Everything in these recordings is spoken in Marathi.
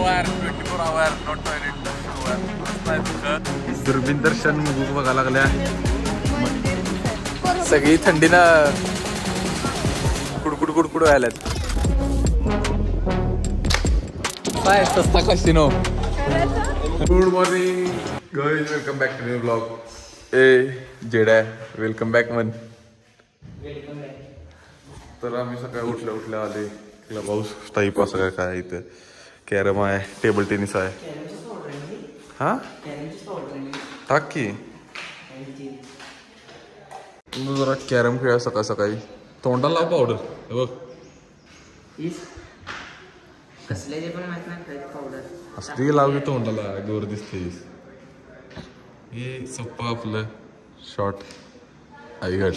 यार 24 आवर नॉट टॉयलेट दुर्बीन दर्शन मुगू बघा लागल्या सगळी थंडीनं कुडकुड कुडकुड व्हायल्यात काय सस्ता कसिनो good morning guys welcome back to new blog ए जेडा वेलकम बॅक मन तर आम्ही सकाळी उठल्या आले क्लब हाऊस टाईप असं काय इथं कॅरम आहे टेबल टेनिस आहे हा टाक की जरा कॅरम खेळा सकाळी तोंडाला लाव पावडर बघ असली लावली तोंडाला गोर दिसतेस हे सोप्पं आपलं शॉर्ट आईगड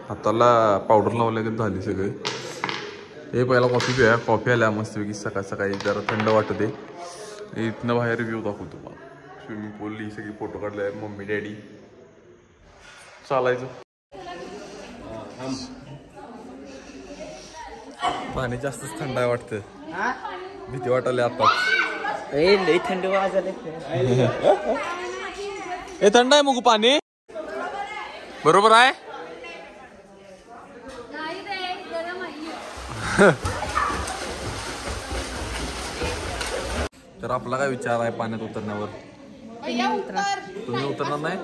हाताला पावडर लावल्या झाली सगळे हे पहिला कॉफी प्या कॉफी आल्या मस्तपैकी सकाळी जरा थंड वाटते इथनं बाहेर व्ह्यू दाखवतो तुम्हाला स्विमिंग पूल ही सगळी फोटो काढले मम्मी डॅडी चालायचं पाणी जास्तच थंड आहे वाटतं भीती वाटायला आता लई थंड वाजले हे थंड आहे मग पाणी बरोबर आहे तर आपला काय विचार आहे पाण्यात उतरण्यावर तुम्ही उतरणार नाही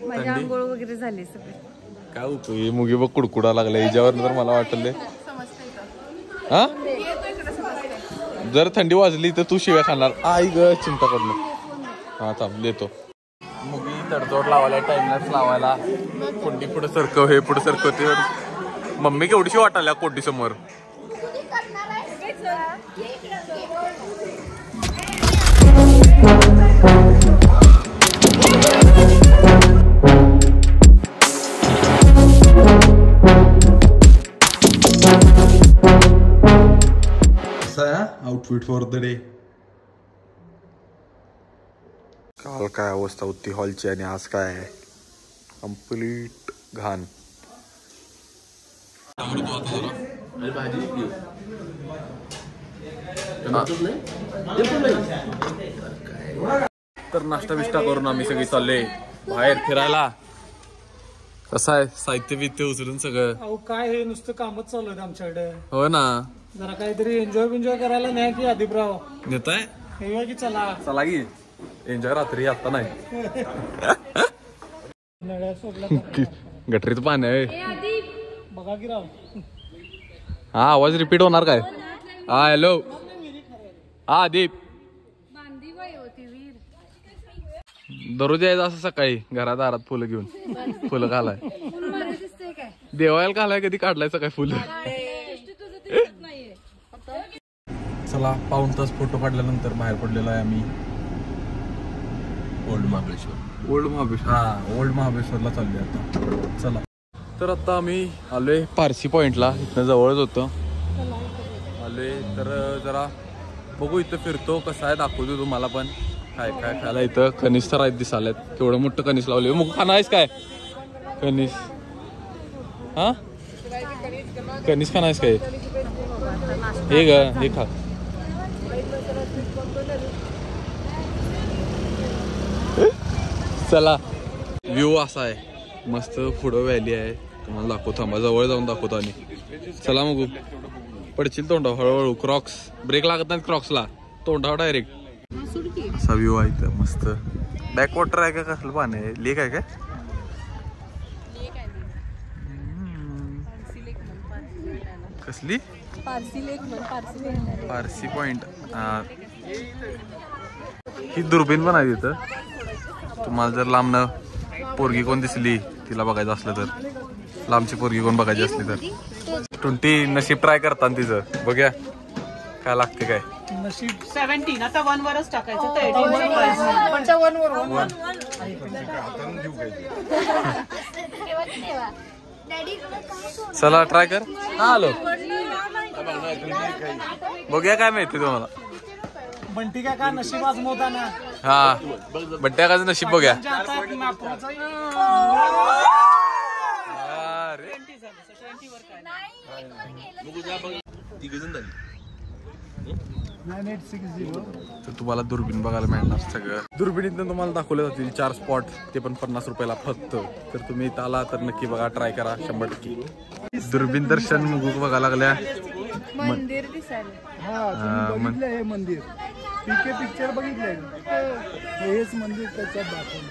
माझी आंघोळ वगैरे झाली सगळे काय होतं मुगी बघ कुडकुडा लागला याच्यावर तर मला वाटले हा जर थंडी वाजली तर तू शिव्या खाणार आई ग चिंता करू हा थांब देतो मुगी तडजोड लावायला टाइमलाच लावायला कोंडी पुढे सरकव हे पुढे सरकव ते मम्मी केवढीशी वाटायला कोंडी समोर आउटफिट फॉर द डे काल काय अवस्था होती हॉलची आणि आज काय आहे कंप्लीट घाण तर नाश्ता बिष्टा करून आम्ही सगळी चालले बाहेर फिरायला कसं आहे साहित्य बित्य उचलून सगळं काय हे नुसतं कामच चालू आहे आमच्याकडे हो ना जरा काहीतरी एन्जॉय करायला नाही की आदिपराव नेताय की चला की एन्जॉय रात्री आता नाही गटरीत पाणी आहे बघा की राव हा आवाज रिपीट होणार काय हा हॅलो हा दीप दररोज यायचं असं सकाळी घरात दारात फुलं घेऊन फुलं घालाय देवायला घालाय कधी काढलाय सकाळी फुलं चला पाऊण तास फोटो काढल्यानंतर बाहेर पडलेलो आहे आम्ही ओल्ड महाबळेश्वरला चाललोय आता चला तर आता आम्ही आलोय पारसी पॉइंटला इथनं जवळच होतं आलोय तर जरा बघू इथं फिरतो कसं आहे दाखवतो तुम्हाला पण काय काय खायला इथं कणीस तर आहेत दिसाल्यात केवढं मोठं कणीस लावले मग खाणं आहेस काय कणीस हा कणीस खाणं आहेस काय हे ग हे खा चला व्ह्यू असा आहे मस्त पुढं व्हॅली आहे तुम्हाला दाखवतो थांबा जवळ जाऊन दाखवतो आणि चला मग पडशील तोंडा हळूहळू क्रॉक्स ब्रेक लागत नाहीत क्रॉक्सला तोंडावर डायरेक्ट असा व्ह्यू आहे इथं मस्त बॅकवॉटर आहे का कसलं पाणी आहे लेक आहे का कसली पारसी पॉइंट ही दुर्बीण पण आहे तिथं तुम्हाला जर लांबनं पोरगी कोण दिसली तिला बघायचं असलं तर लांबची पोरगी कोण बघायची असली तर 20 नशीब ट्राय करताना तिचं बघ्या काय लागते काय नशीब 17 आता 1 वरच टाकायचं चला ट्राय कर हॅलो बघूया काय माहिती तुम्हाला बंटी का नशीब आजमवताना हा बंट्या काचं नशीब बघ्या 9860. तर तुम्हाला दुर्बीण बघायला मिळणार सगळं. दुर्बिणीतनं तुम्हाला दाखवले जातील 4 स्पॉट, ते पण 50 रुपयाला फक्त. तर तुम्ही इथं आला तर नक्की बघा, ट्राय करा 100%. दुर्बीण दर्शन मुगुक बघायला लागल्या. मंदिर दिसायला. हा बघितलं हे मंदिर. पीके पिक्चर बघितलंय हेच मंदिर त्याच्यात दाखवलं.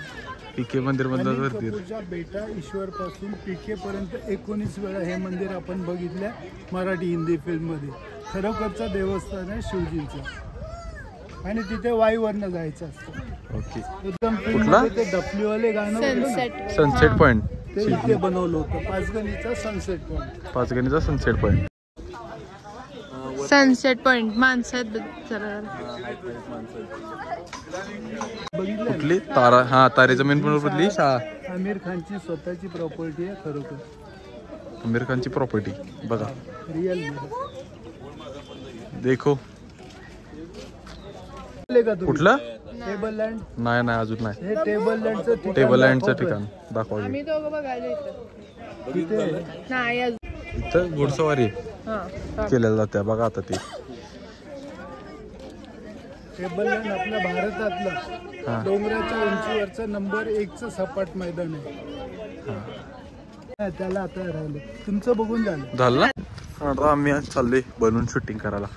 पीके मंदिर म्हणतात कपूरच्या बेटा ईश्वर पासून पीके पर्यंत 19 वेळा हे मंदिर आपण बघितलंय मराठी हिंदी फिल्म मध्ये. खरोखरचं देवस्थान आहे शिवजींचं आणि तिथे वाईवरनं जायचं असतं. ओके. एकदम फिल्म मध्ये ते डफलीवाले गाणं सनसेट पॉइंट ते इथे बनवलं होतं. पाचगणीचा सनसेट पॉइंट. पाचगणीचा सनसेट पॉइंट. सनसेट पॉइंट माणसात बघितलं कुठली तारा? हा, तारे जमीन पण कुठली? शाळा. आमिर खानची स्वतःची प्रॉपर्टी आहे खरोखर. आमिर खानची प्रॉपर्टी बघा. रिअल देखो. कुठलं? Table land. नाही अजून नाही. हे टेबल लँडचं टेबल लँडचं ठिकाण दाखवा. आम्ही दोघं बघायला येतो. तिथे नाही अजून. इथं घोडसवारी केल्या जाते बघा. आता ते टेबल लँड आपल्या भारतातलं डोंगराच्या उंचीवरचं नंबर 1चं सपाट मैदान आहे. त्याला आता राहिलं तुमचं बघून झालं ना. आता आम्ही आज चाललोय बनवून शूटिंग करायला.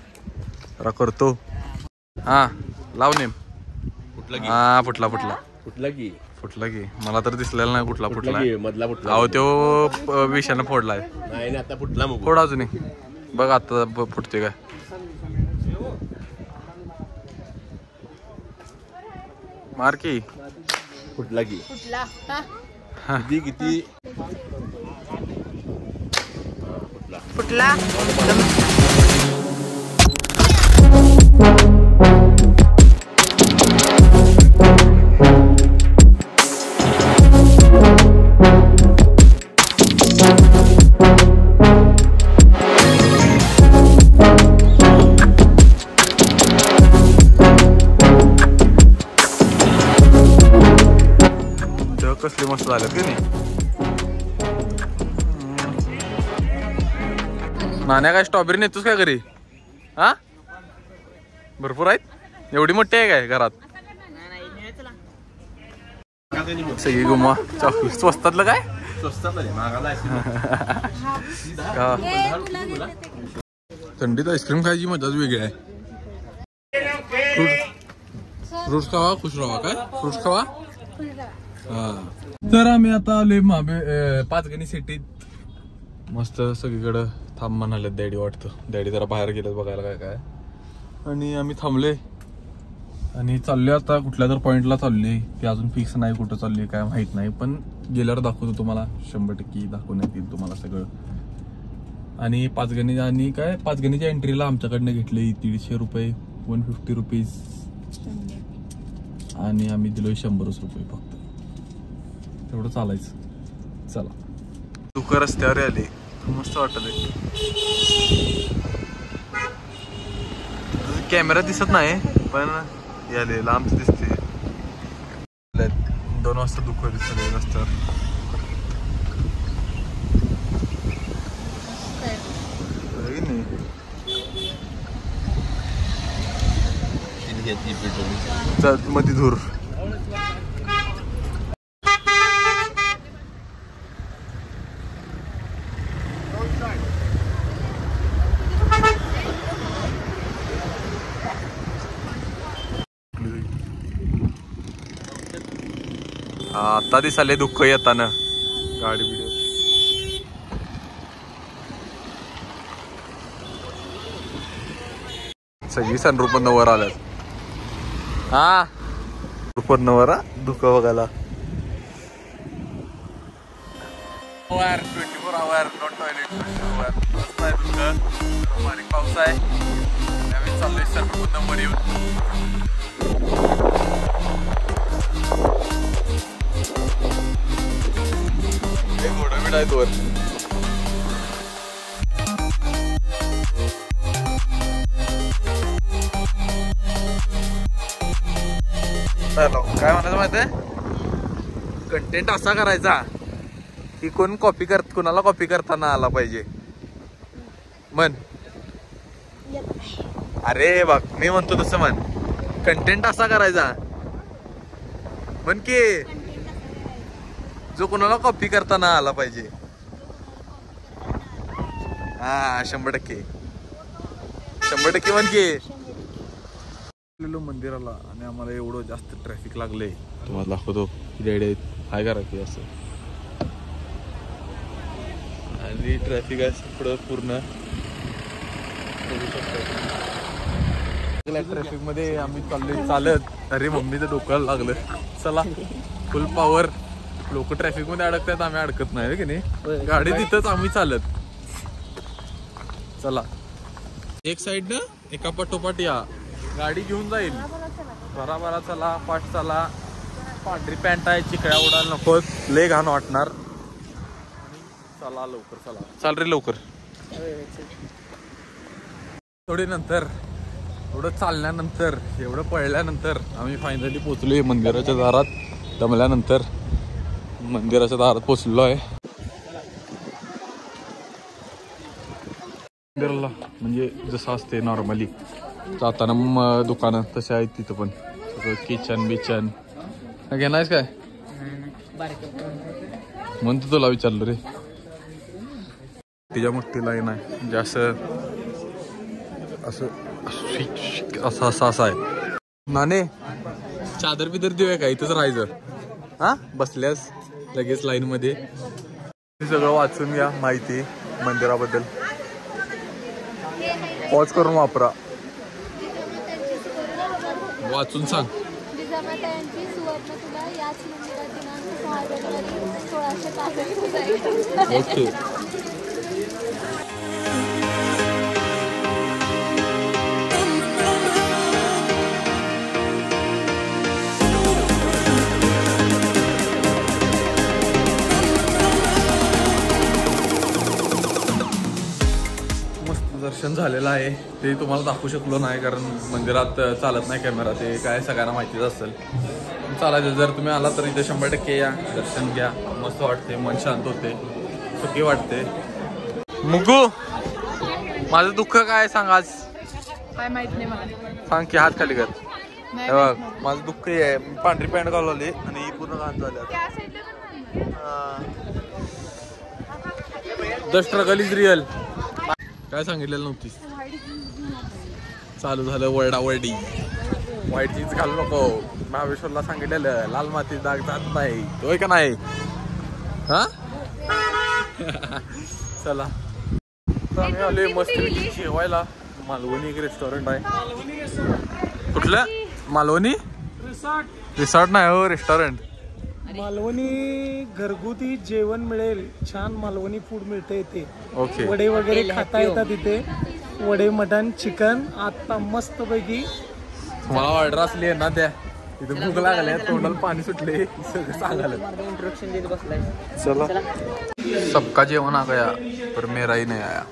जरा करतो. हा लाव नेम. हा फुटला की मला तर दिसलेला नाही. कुठला फुटला? अहो तो विषानं फोडलाय. नाही आता फुटला मग. फोड अजून बघ आता फुटते काय. मार की. फुटला की. किती फुटला. कसले मस्त झालं की नाही. नाण्या काय स्ट्रॉबेरी नेतोस काय घरी? हा भरपूर आहेत. एवढी मोठी आहे काय घरात? सगळी गुम्मा चॉकलेट स्वस्तातलं काय? थंडीत आईस्क्रीम खायची मजाच वेगळी आहे. फ्रूट्स खावा खुश राहा. काय फ्रूट्स खावा. तर आम्ही आता आलोय पाचगणी सिटीत. मस्त सगळीकडं थांब म्हणाले डॅडी. वाटतं डॅडी जरा बाहेर गेलेत बघायला काय काय. आणि आम्ही थांबले आणि चाललोय आता कुठल्या तर पॉइंटला चाललोय. ते अजून फिक्स नाही कुठं चाललोय काय माहित नाही. पण गेल्यावर दाखवतो तुम्हाला. 100% दाखवण्यात येईल तुम्हाला सगळं. आणि पाचगणीच्या एंट्रीला आमच्याकडनं घेतले 150 रुपये 150 रुपीज. आणि आम्ही दिलोय 100 रुपये फक्त. तेवढं चालायचं. चला दुःख रस्त्यावर आले. मस्त वाटत आहे. कॅमेरा दिसत नाही पण याले लांब दिसते. 2 वाजता दुःख दिसत रस्त्यावर. मध्ये धूर. आता दिसाले दुःख येताना गाडी बिडी. सगळी सनरूप वर आल्यात. हा रूपन वर दुःख बघायला. 24 आवर नॉट टॉयलेट. मस्त आहे दुःख. बारीक पाऊस आहे. आम्ही चाललोय सनरूप वर येऊन. घोडा आहेत वर. काय म्हणायचं माहितीये? कंटेंट असा करायचा की कोणाला कॉपी करताना आला पाहिजे. मन अरे बघ मी म्हणतो तसं म्हण, कंटेंट असा करायचा म्हण की जो कोणाला कॉपी करताना आला पाहिजे. हा 100% म्हण की. मंदिराला आणि आम्हाला एवढं जास्त ट्रॅफिक लागले, तुम्हाला दाखवतो किती आयडिया हाय करा की असं. आणि ट्रॅफिक आहे पुढं पूर्ण ट्रॅफिक मध्ये आम्ही चाललोय चालत. अरे मम्मीचं डोक्याला लागलं. चला फुल पॉवर. लोक ट्रॅफिक मध्ये अडकतात, आम्ही अडकत नाही की नाही. गाडी तिथंच, आम्ही चालत. चला एक साइड न एका पाठोपाठ या. गाडी घेऊन जाईल बराबरा. चला फास्ट चला. पांढरी पॅन्ट आहे, चिकळ्या उडायला नको, लय घाण वाटणार. चला लवकर चला. चाल रे लवकर. थोडी नंतर एवढं चालल्यानंतर, एवढं पळल्यानंतर आम्ही फायनली पोहोचलोय मंदिराच्या दारात. दमल्यानंतर मंदिराच्या दारात पोहोचलो आहे. मंदिराला म्हणजे जसं असते नॉर्मली जाताना दुकानं तसे आहेत तिथं पण. सगळं किचन बिचन घेणारच काय म्हणतो तुला विचारलं रे. तिच्या मोठी लाईन आहे म्हणजे असं आहे. नाने चादर बिदर देऊया का, इथंच राहायचं. हा बसल्यास लगेच लाईन मध्ये. सगळं वाचून घ्या माहिती मंदिराबद्दल. पॉज करून वापरा, वाचून सांग. जिजामाता यांची सुवर्णतुला याच मंदिरात दिनांक 6 जानेवारी 1665 ओके. दर्शन झालेलं आहे. ते तुम्हाला दाखवू शकलो नाही कारण मंदिरात चालत नाही कॅमेरा. ते काय सगळ्यांना माहितीच असेल. चालायचं जर तुम्ही आला तर इथे 100% या, दर्शन घ्या. मस्त वाटते, मन शांत होते, सुखी वाटते. मुगू माझं दुःख काय सांग आज. काय माहित नाही मला. सांग की हात खाली कर. बघ माझं दुःख हे आहे, पांढरी पॅन्ट घालवली आणि पूर्ण घाण झाल्या. The struggle is real. काय सांगितलेलं नव्हतीस. चालू झालं वरडावरडी. व्हाईट जीन्स घालू नको. महाबळेश्वरला सांगितलेलं लाल माती डाग जात नाही, होय का नाही. हा चला आम्ही आलोय मस्त जेवायला. मालवणी एक रेस्टॉरंट आहे. कुठलं मालवणी रिसॉर्ट नाही हो, रेस्टॉरंट. मालवणी घरगुती जेवण मिळेल, छान मालवणी फूड मिळते इथे. ओके. वडे वगैरे खाता येतात इथे. वडे, मटन, चिकन. आता मस्त पैकी मला ऑर्डर असली आहे ना त्या. इथे भूक लागल्या, तोंडाला पाणी सुटले, सगळं सांगायला. चला सबका जेवण आ गया पर मेरा ही नाही आया.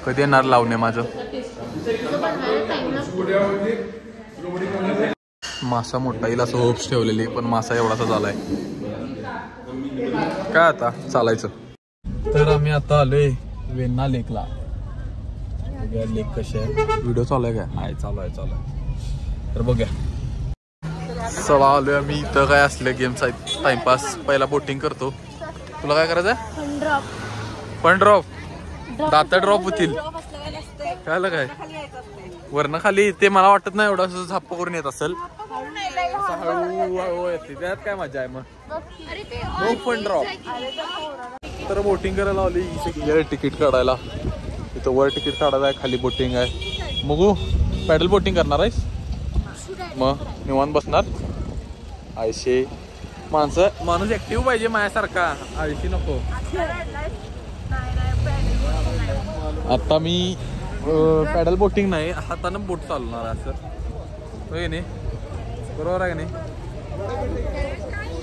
कधी येणार लावणे माझं. मासा मोठा येईल असं होप्स ठेवलेली, पण मासा एवढासा झालाय. काय आता चालायचं. तर आम्ही आता आलोय वेण्णा लेकला. लेक कशी आहे, व्हिडिओ चालू आहे काय. आहे चालू आहे तर बघूया. चला आलोय आम्ही. इथं काय असले गेम्स आहेत टाइमपास. पहिला बोटिंग करतो. तुला काय करायचं आहे. Fun drop. दात ड्रॉप होतील. कळलं काय वरनं खाली. ते मला वाटत नाही एवढं असं झाप्प करून येत असेल. हळूहळू येते, त्यात काय मजा आहे मग. Fun drop. तर बोटिंग करायला लावली. तिकीट काढायला. इथं वर तिकीट काढायला आहे, खाली बोटिंग आहे. मग पॅडल बोटिंग करणार आहेस मग निवांत बसणार. आळशी माणूस ऍक्टिव्ह पाहिजे माझ्यासारखा, आळशी नको. आता मी पॅडल बोटिंग नाही, हातानं बोट चालवणार आहे असं. होय नाही बरोबर आहे का नाही.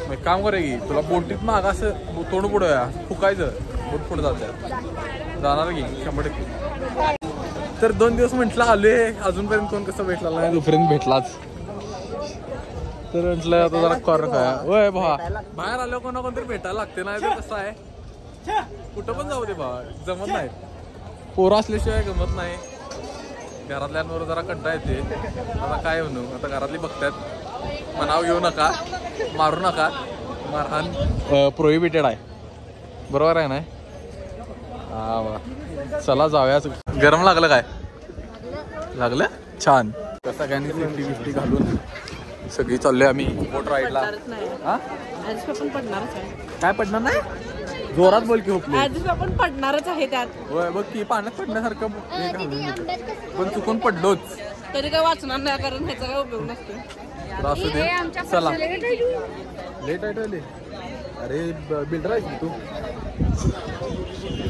मग काम करे की तुला बोटीत माग असं तोंड पुढं फुकायचं, बोट पुढे जाणार की 100%. तर 2 दिवस म्हटलं आलोय, अजूनपर्यंत कोण कसं भेटला नाही. तोपर्यंत भेटलाच. तर म्हटलं आता जरा कॉर्न खाया. होय भा बाहेर आलो कोणा कोणतरी भेटायला लागते ना. ते कसं आहे कुठं पण जाऊ दे बा, जमत नाही. पोरं असल्याशिवाय गमत नाही. घरातल्यांवर जरा कंटाळा येते. आता काय म्हणू, आता घरातली बघतात, मनाव घेऊ नका, मारू नका, मारहाण प्रोहिबिटेड आहे, बरोबर आहे ना? हा वा, चला जाऊया. गरम लागलं काय? लागलं छान. सगळ्यांनी सेफ्टी बिफ्टी घालून सगळी चाललोय आम्ही बोट राईडला. हा काय पडणार नाही? जोरात बोल की आपण पडणारच आहे त्यात. होय बघ की पाण्यात पडण्यासारखं पण चुकून पडलोच तरी काय वाचणार नाही, कारण ह्याचा काय उपयोग नसतो. असू दे. चला लेट आहे. अरे बिल्डर आहेस तू.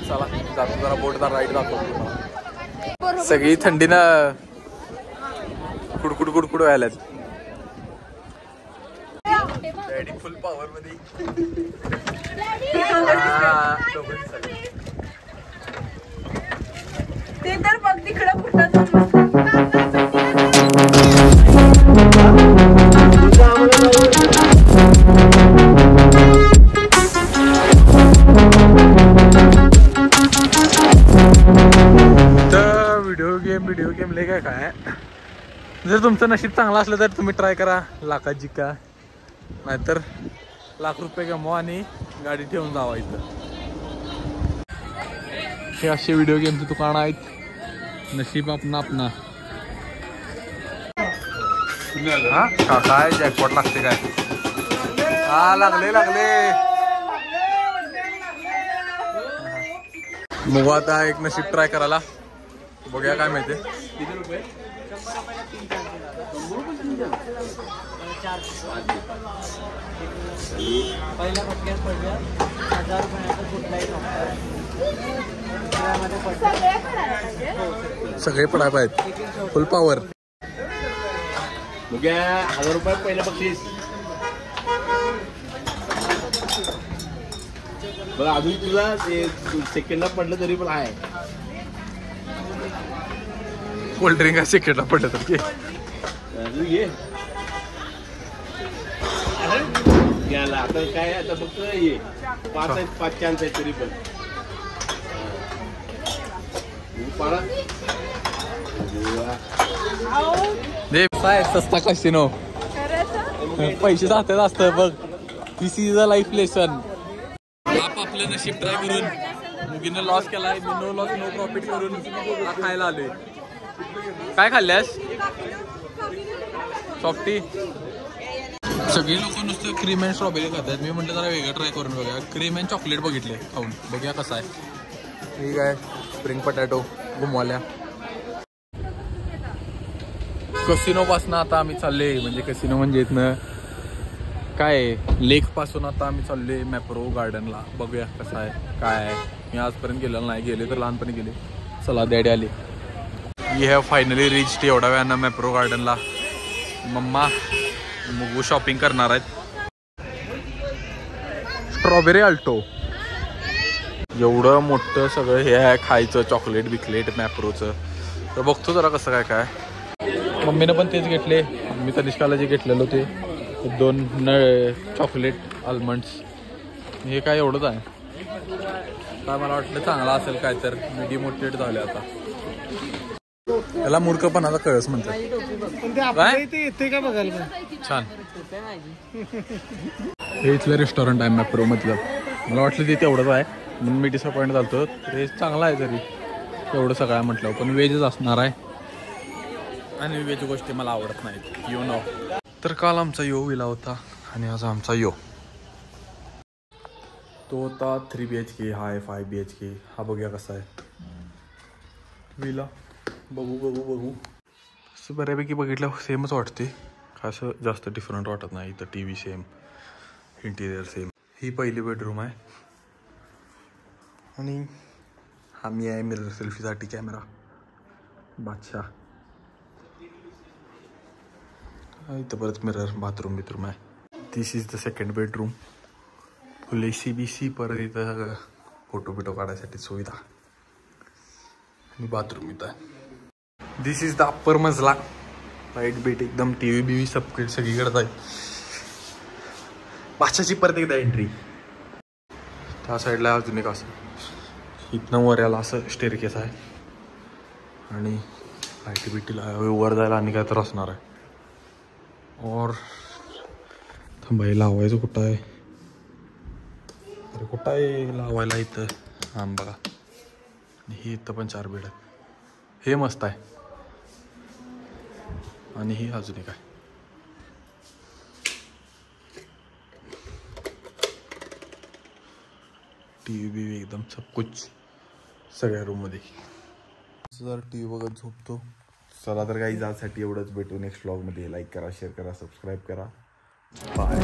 चला जातो जरा बोटदार राईड दाखवतो. सगळी थंडीनं कुडकुड व्हायला. डॅडी फुल पॉवर मध्ये. ते तर बघ तिकडं कुठं व्हिडिओ गेम लय काय. जर तुमचं नशीब चांगलं असलं तर तुम्ही ट्राय करा लाखात जिका, नाहीतर लाख रुपये गमवा आणि गाडी ठेवून जावा इथं. हे असे व्हिडिओ गेमचे दुकान आहेत. नशीब आपना. हा काय जॅकपॉट लागते काय? हा लागले. मग आता एक नशीब ट्राय करायला बघूया काय माहिती. किती रुपये? पहिल्या फटक्यात पडल्या 1000 रुपयाचा कुठलाही सगळे पडाय पाहिजेत फुल पॉवर. बघ्या 1000 रुपये पहिलं बक्षीस. बघ अजून तुला ते सेकंडला पडलं तरी पण आहे. कोल्ड्रिंक आहे सेकंडला पडलं तर घे. घ्यायला आता काय, आता फक्त ये 5 चान्स आहेत तरी पण सस्ता कसिनो. पैसे जातात असतं बघ. This is a life lesson. आपलं नशीब ट्राय करून मुगीनं लॉस केलाय. मी नो लॉस नो प्रॉफिट करून खायला आलोय. काय खाल्ल्यास? सॉफ्टी. सगळी लोक नुसतं क्रीम अँड स्ट्रॉबेरी खातात. मी म्हटलं जरा वेगळं ट्राय करून बघा. क्रीम अँड चॉकलेट बघितले खाऊन, बघूया कसं आहे. ठीक आहे. Spring potato घुमवाल्या. कसिनो पासून आता आम्ही चालले, म्हणजे कसिनो म्हणजे इथनं काय लेक पासून आता आम्ही चाललोय मॅप्रो गार्डनला. बघूया कसं आहे काय आहे. मी आजपर्यंत गेलेलो नाही, गेले तर लहानपणी गेले. चला डॅडी आले. वी हॅव फायनली रिच्ड एवढ्या वेळानं मॅप्रो गार्डनला. मम्मा मुगू शॉपिंग करणार आहेत. Strawberry Alto. एवढं मोठं सगळं हे आहे खायचं, चॉकलेट बिकलेट मॅप्रोचं. तर बघतो जरा कसं काय. मम्मीनं पण तेच घेतले. मी तनिष्काला जे घेतलेलं ते 2 चॉकलेट आल्मंड्स. हे काय एवढंच आहे काय. मला वाटलं चांगला असेल काय, तर मी डिमोटिवेट झाले आता. त्याला मूर्खपणाचा कळस म्हणतात. येते का बघायला छान. हे इथलं रेस्टॉरंट आहे मॅप्रो मधलं. मला वाटलं ते तेवढंच आहे म्हणून मी डिसअपॉइंट झालो. हे चांगलं आहे तरी तेवढं सगळं म्हटलं, पण व्हेजच असणार आहे आणि व्हेज गोष्टी मला आवडत नाहीत. You know. तर काल आमचा यो विला होता आणि आज आमचा यो तो होता 3 BHK. हा आहे 5 BHK. हा बघूया कसा आहे विला. बघू असं बऱ्यापैकी बघितलं सेमच वाटते. असं जास्त डिफरंट वाटत नाही. इथं TV सेम, इंटिरियर सेम. ही पहिली बेडरूम आहे आणि हा मी आहे मिरर सेल्फीसाठी कॅमेरा बादशाह. इथं परत मिरर, बाथरूम आहे. This is the second bedroom. Full AC परत इथं फोटो काढायसाठी सुविधा आणि बाथरूम इथं आहे. दिस इज द अप्पर मजला. लाईट बीट एकदम TV बिवी सगळीकडे आहे. बादशाची परत एकदा एंट्री. त्या साईडला अजून एक असं इथनं वर याला असं स्टेअरकेस आहे आणि लाईटी बिटीला वर जायला आणि काय तर असणार आहे. और थांबाई लावायचं कुठं आहे, अरे कुठं आहे लावायला इथं. हां बघा, ही इथं पण 4 बेड आहेत. हे मस्त आहे. आणि ही अजून एक आहे. टी व्ही एकदम सब कुछ सगळ्या रूममध्ये. जर टी व्ही बघत झोपतो. चला तर काही जासाठी एवढंच. भेटू नेक्स्ट व्लॉगमध्ये. लाईक करा, शेअर करा, सबस्क्राईब करा. बाय.